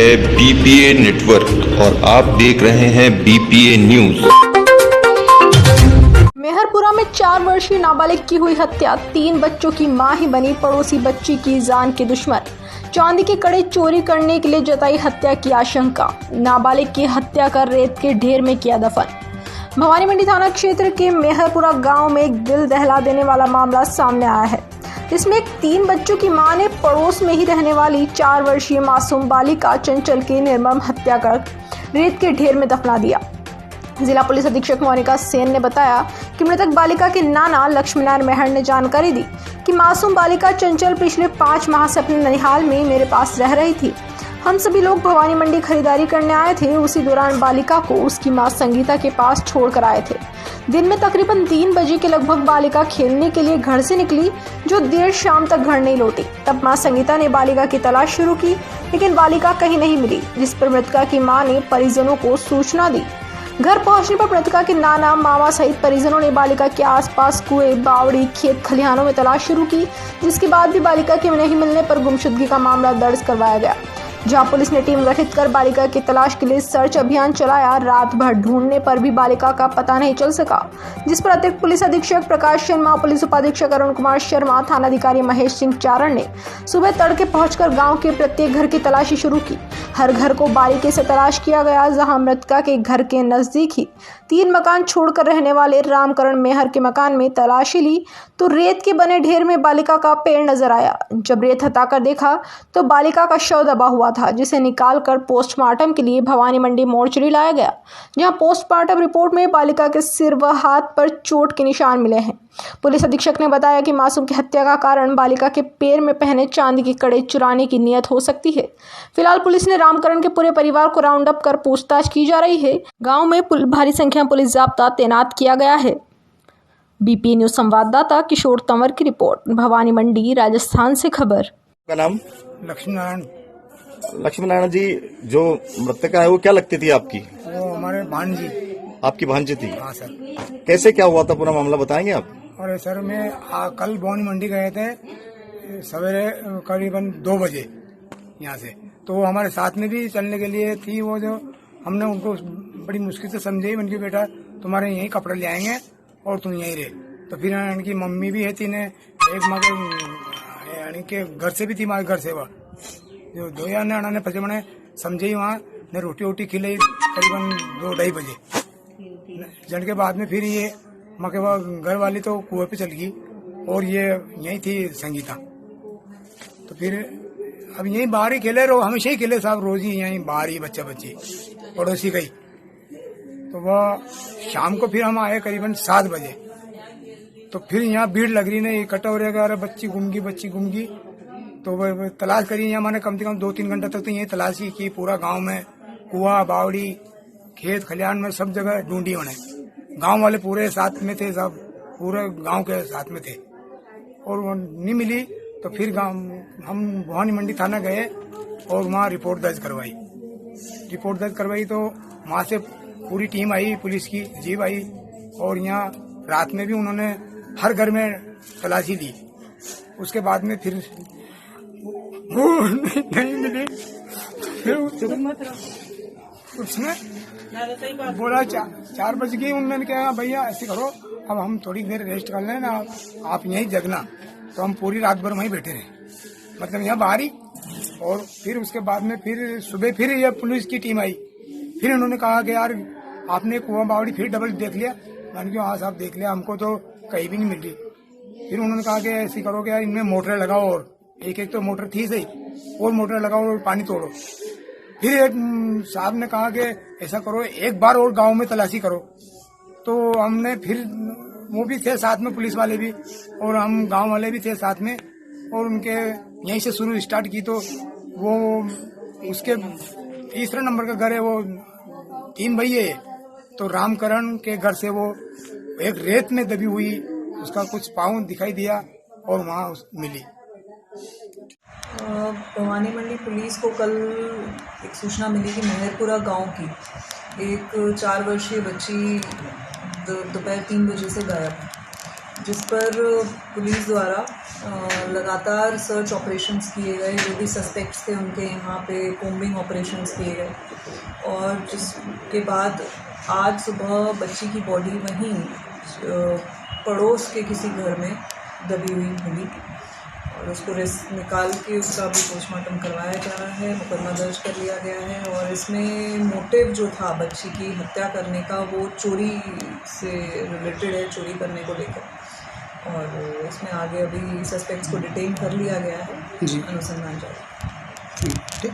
है BPA network और आप देख रहे हैं बीपीए न्यूज। मेहरपुरा में 4 वर्षीय नाबालिग की हुई हत्या। 3 बच्चों की मां ही बनी पड़ोसी बच्ची की जान के दुश्मन। चांदी के कड़े चोरी करने के लिए जताई हत्या की आशंका। नाबालिग की हत्या कर रेत के ढेर में किया दफन। भवानी मंडी थाना क्षेत्र के मेहरपुरा गांव में एक दिल दहला देने वाला मामला सामने आया है। इसमें 3 बच्चों की मां ने पड़ोस में ही रहने वाली 4 वर्षीय मासूम बालिका चंचल की निर्मम हत्या कर रेत के ढेर में दफना दिया। जिला पुलिस अधीक्षक मोनिका सेन ने बताया कि मृतक बालिका के नाना लक्ष्मीनारायण मेहर ने जानकारी दी कि मासूम बालिका चंचल पिछले 5 माह से अपने ननिहाल में मेरे पास रह रही थी। हम सभी लोग भवानी मंडी खरीदारी करने आए थे। उसी दौरान बालिका को उसकी मां संगीता के पास छोड़कर आए थे। दिन में तकरीबन 3 बजे के लगभग बालिका खेलने के लिए घर से निकली, जो देर शाम तक घर नहीं लौटी। तब मां संगीता ने बालिका की तलाश शुरू की, लेकिन बालिका कहीं नहीं मिली, जिस पर मृतका की मां ने परिजनों को सूचना दी। घर पहुंचने पर मृतका के नाना, मामा सहित परिजनों ने बालिका के आसपास कुएं, बावड़ी, खेत खलिहानों में तलाश शुरू की, जिसके बाद भी बालिका के नहीं मिलने पर गुमशुदगी का मामला दर्ज करवाया गया, जहां पुलिस ने टीम गठित कर बालिका की तलाश के लिए सर्च अभियान चलाया। रात भर ढूंढने पर भी बालिका का पता नहीं चल सका, जिस पर अतिरिक्त पुलिस अधीक्षक प्रकाश शर्मा, पुलिस उपाधीक्षक अरुण कुमार शर्मा, थानाधिकारी महेश सिंह चारण ने सुबह तड़के पहुंचकर गांव के प्रत्येक घर की तलाशी शुरू की। हर घर को बारीकी से तलाश किया गया। जहां मृतका के घर के नजदीक ही 3 मकान छोड़कर रहने वाले रामकरण मेहर के मकान में तलाशी ली तो रेत के बने ढेर में बालिका का पैर नजर आया। जब रेत हटाकर देखा तो बालिका का शव दबा हुआ था, जिसे निकालकर पोस्टमार्टम के लिए भवानी मंडी मोर्चरी लाया गया, जहां पोस्टमार्टम रिपोर्ट में बालिका के सिर व हाथ पर चोट के निशान मिले हैं। पुलिस अधीक्षक ने बताया कि मासूम की हत्या का कारण बालिका के पैर में पहने चांदी के कड़े चुराने की नियत हो सकती है। फिलहाल पुलिस ने रामकरण के पूरे परिवार को राउंड अप कर पूछताछ की जा रही है। गांव में भारी संख्या में पुलिस जाब्ता तैनात किया गया है। बीपीए न्यूज संवाददाता किशोर तंवर की रिपोर्ट, भवानी मंडी, राजस्थान से खबर। का नाम? लक्ष्मीनारायण। लक्ष्मीनारायण जी, जो मृतका है वो क्या लगती थी आपकी? वो हमारे भांजी। आपकी भांजी थी? हाँ सर। कैसे क्या हुआ था, पूरा मामला बताएंगे आप? और सर मैं कल भवानी मंडी गए थे सवेरे करीबन 2 बजे यहाँ से, तो वो हमारे साथ में भी चलने के लिए थी। वो जो हमने उनको बड़ी मुश्किल से समझाई, उनकी बेटा तुम्हारे यही कपड़े ले आएंगे और तुम यहीं रहे। तो फिर इनकी मम्मी भी है थी ने, एक माँ के घर से भी थी, माँ के घर से वो जो 2 या ने पचे मैंने समझाई, वहाँ ने रोटी वोटी खिलाई करीबन 2-2:30 बजे। जन के बाद में फिर ये माँ के घर वाली तो कुएं पे चल गई और ये यही थी संगीता। तो फिर अब यही बाहर ही खेले रहो, हमेशा ही खेले साहब, रोज ही यही बाहर ही बच्चा बच्ची पड़ोसी गई। तो वह शाम को फिर हम आए करीबन 7 बजे। तो फिर यहाँ भीड़ लग रही नहीं, इकट्ठा हो रहा है, बच्ची गुम गई। तो वह तलाश करी यहाँ, मैंने कम से कम 2-3 घंटा तक तो यही तलाशी की। पूरा गांव में कुआ, बावड़ी, खेत खलिहान में सब जगह ढूंढी उन्हें। गांव वाले पूरे साथ में थे, सब पूरे गांव के साथ में थे और वो नहीं मिली। तो फिर हम भवानी मंडी थाना गए और वहाँ रिपोर्ट दर्ज करवाई। तो वहाँ से पूरी टीम आई, पुलिस की जीप आई और यहाँ रात में भी उन्होंने हर घर में तलाशी ली। उसके बाद में फिर वो नहीं मिली। उसने बोला 4 बज गई। उन्होंने कहा भैया ऐसे करो, अब हम थोड़ी देर रेस्ट कर लेना, आप यहीं जगना। तो हम पूरी रात भर वहीं बैठे रहे, मतलब यहाँ बाहर ही। और फिर उसके बाद में फिर सुबह फिर ये पुलिस की टीम आई। फिर उन्होंने कहा कि यार आपने कुआं बावड़ी फिर डबल देख लिया? मैंने कहा हाँ साहब देख लिया, हमको तो कहीं भी नहीं मिल रही। फिर उन्होंने कहा कि ऐसे करो कि यार इनमें मोटर लगाओ, और एक तो मोटर थी सही, और मोटर लगाओ और पानी तोड़ो। फिर एक साहब ने कहा कि ऐसा करो, एक बार और गांव में तलाशी करो। तो हमने फिर, वो भी थे साथ में, पुलिस वाले भी और हम गांव वाले भी थे साथ में, और उनके यहीं से शुरू स्टार्ट की। तो वो उसके 3रा नंबर का घर है, वो 3 भैये। तो रामकरण के घर से वो एक रेत में दबी हुई, उसका कुछ पाँव दिखाई दिया और वहाँ मिली। भवानी मंडी पुलिस को कल एक सूचना मिली कि मेहरपुरा गांव की एक 4 वर्षीय बच्ची दोपहर 3 बजे से गायब है। जिस पर पुलिस द्वारा लगातार सर्च ऑपरेशंस किए गए। जो भी सस्पेक्ट्स थे उनके यहाँ पे कोम्बिंग ऑपरेशंस किए गए और जिसके बाद आज सुबह बच्ची की बॉडी वहीं पड़ोस के किसी घर में दबी हुई मिली और उसको निकाल के उसका भी पोस्टमार्टम करवाया जा रहा है। मुकदमा दर्ज कर लिया गया है और इसमें मोटिव जो था बच्ची की हत्या करने का वो चोरी से रिलेटेड है, चोरी करने को लेकर। और इसमें आगे अभी सस्पेक्ट्स को डिटेन कर लिया गया है, अनुसंधान जारी है। ठीक।